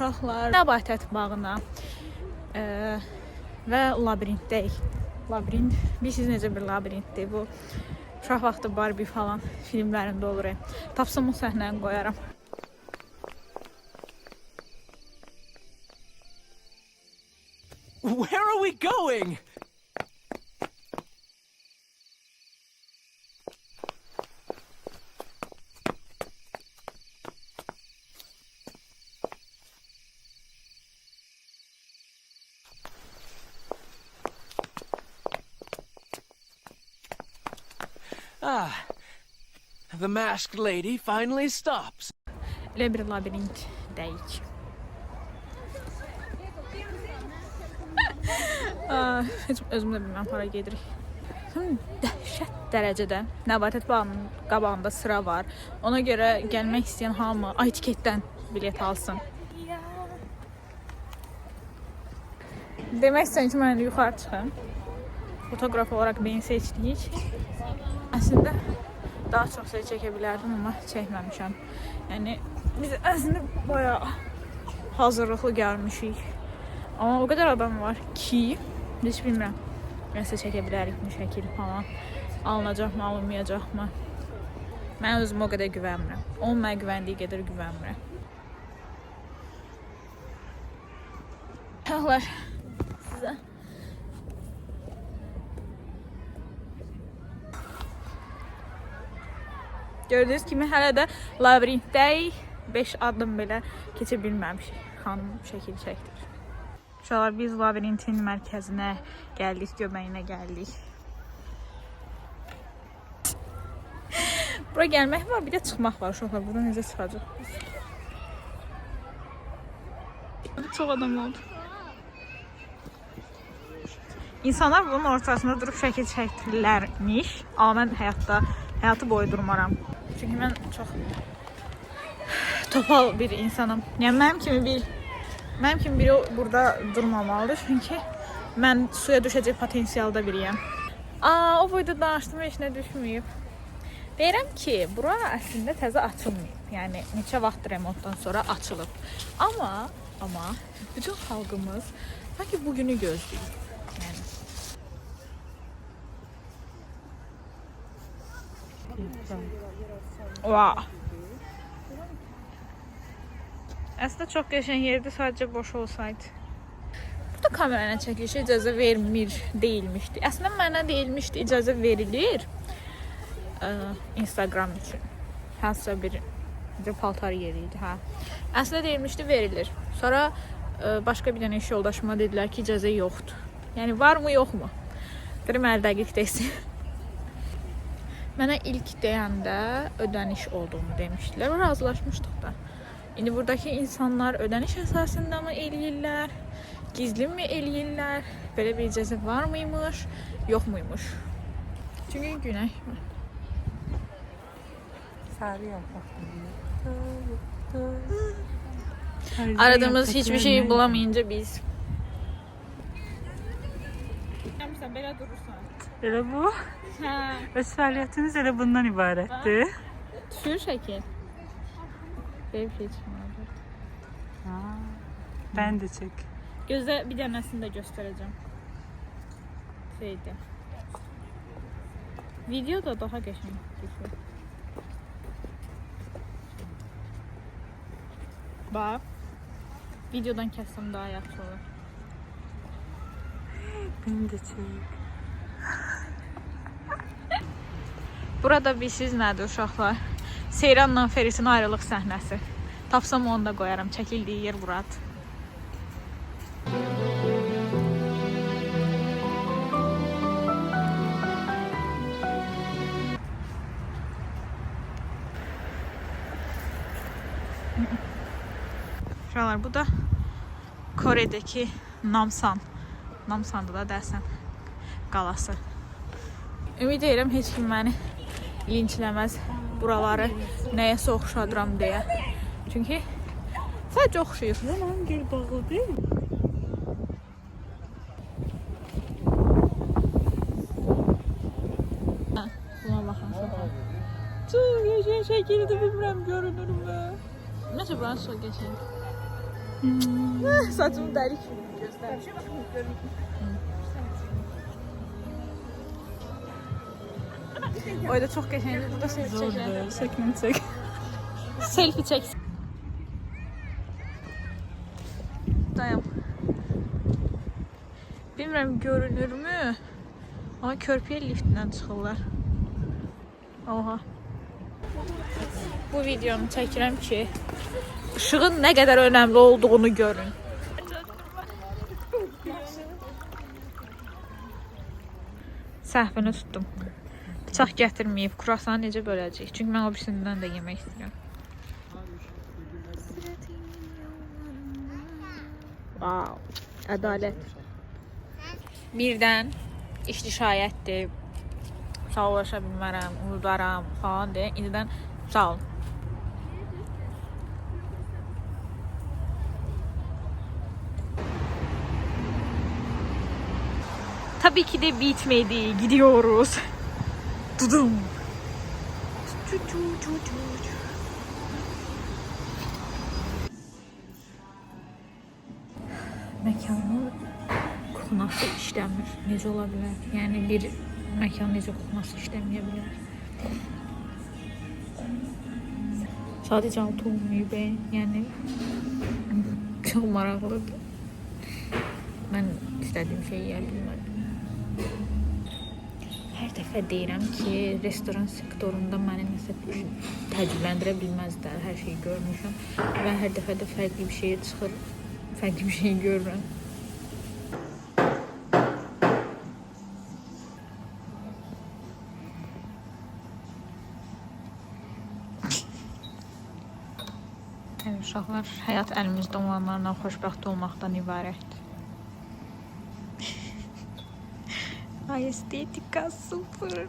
uşaqlar Nəbatət bağına və labirintdəyik. Labirint, bilirsiniz necə bir labirintdir bu. Uşaq vaxtı Barbie falan filmlərində olur. Tapsam o səhnəni qoyaram. Where are we going? Ah, the masked lady finally stops. Elə bir labirintdəyik. Heç özüm də bilməm hara gedirik. Dəhşət dərəcədə Nəbatət bağının qabağında sıra var. Ona görə gəlmək istəyən hamı tiketdən bilet alsın. Demək istəyən ki, mən yuxarı çıxım. Fotoqraf olaraq beni seçdik. Əslində daha çox şey çəkə bilərdim, amma çəkməmişəm. Yəni biz əslində bayağı hazırlıqlı gəlmişik. Amma o qədər adam var ki, heç bilmirəm. Nəsə çəkə bilərikmi, şəkil falan. Alınacaqmı, alınmayacaqmı? Mən özümə o qədər güvənmirəm. Onun mənə güvəndiyi qədər güvənmirəm. Uşaqlar, sizə gördüyünüz kimi hələ də labirintdəyik. 5 addım belə keçə bilməmişik. Xanım şəkil çəkdir. Uşaqlar, biz labirintin mərkəzinə gəldik, göbəyinə gəldik. Bura gəlmək var, bir də çıxmaq var uşaqlar. Buradan necə çıxacaq? Çox adam oldu. İnsanlar bunun ortasında durub şəkil çəkdirlərmiş. Amma mən həyatı boyu durmaram. Çünki mən çox topal bir insanım. Yəni mənim kimi biri burada durmamalıdır. Çünki mən suya düşəcək potensialda biriyəm. O boyda danışdım, heç nə düşməyib. Deyirəm ki, bura əslində təzə açılmayıb. Yəni neçə vaxt remontdan sonra açılıb. Amma bütün xalqımız sanki bugünü gözləyir. Yəni wow. Əslində çox qəşəng yerdir, sadəcə boş olsaydı. Burada kamerayla çəkilişə icazə deyilmişdi. Əslində mənə deyilmişdi, icazə verilir Instagram üçün. Hansısa bir paltar yeri idi. Əslində deyilmişdi, verilir. Sonra başqa bir dənə iş yoldaşıma dedilər ki, icazə yoxdur. Yəni varmı, yoxmu? Dedim, əl dəqiq deyilsin. Mənə ilk deyəndə ödəniş olduğunu demişdilər. Razılaşmışdıq da. İndi buradakı insanlar ödəniş əsasında mı eləyirlər? Gizli mi eləyirlər? Belə bir icazə var mıymış? Yox muymuş? Çünki günəş var. Sarı yapaq. Aradığımız hiçbir şey bulamayınca biz. Sen belə durursan. Elə bu. Öz fəaliyyətiniz elə bundan ibarətdir. Düşür şəkil. Belə bir şey çıxmadı. Ben de çək. Gözdə bir dənəsini də göstərəcəm. Şeydə. Videoda daha qəşəng düşür. Bax. Videodan kəssəm daha yaxşı olur. Ben de çək. Burada bilsiz nədir uşaqlar? Seyranla Ferisin ayrılıq səhnəsi. Tapsam onu da qoyaram. Çəkildiyi yer buradır. Uşaqlar, bu da Koredəki Namsan. Namsanda da dərsən qalası. Ümid edirəm heç kim məni linçləməz buraları nəyəsə oxşadıram deyə. Çünki sadəcə oxşayır. Yalan gel bağlı değil. Buna baxın. Çox qəşəng şəkildə bilmirəm görünür mü? Necə buranı çox qəşəng. Saçımı dəlik kimi göstərmişəm. Oyda çox qəşəngdir. Burada selfie çəkək. Çəkməni çək. Selfie çək. Dayan. Bilmirəm görünürmü? Amma körpüyə liftdən çıxırlar. Oha. Bu videonu çəkirəm ki, ışığın nə qədər önəmli olduğunu görün. Səhvini tutdum. Bıçaq gətirməyib, kruasanı necə böləcəyik? Çünki mən o birisindən də yemək istəyirəm. Wow, ədalət. Birdən işli şayətdir, sağlaşa bilmərəm, unudaram falan deyə, indidən sağ olun. Tabii ki de bitmedi. Gidiyoruz. Dudum. Mekanın konası işləmir. Necə ola bilər? Yəni bir məkan necə konası işləməyə bilər? Sadəcə altı olmayıb. Yəni çox maraqlıdır. Mən istədiyim şeyi yeyə bilmədim. Hər dəfə deyirəm ki, restoran sektorunda məni nəsə təəccübləndirə bilməzlər. Hər şeyi görmüşəm və hər dəfə də fərqli bir şey çıxır, fərqli bir şey görürəm. Evet, uşaqlar, həyat əlimizdə olanlarla xoşbəxt olmaqdan ibarətdir. Ay, estetika sıfır.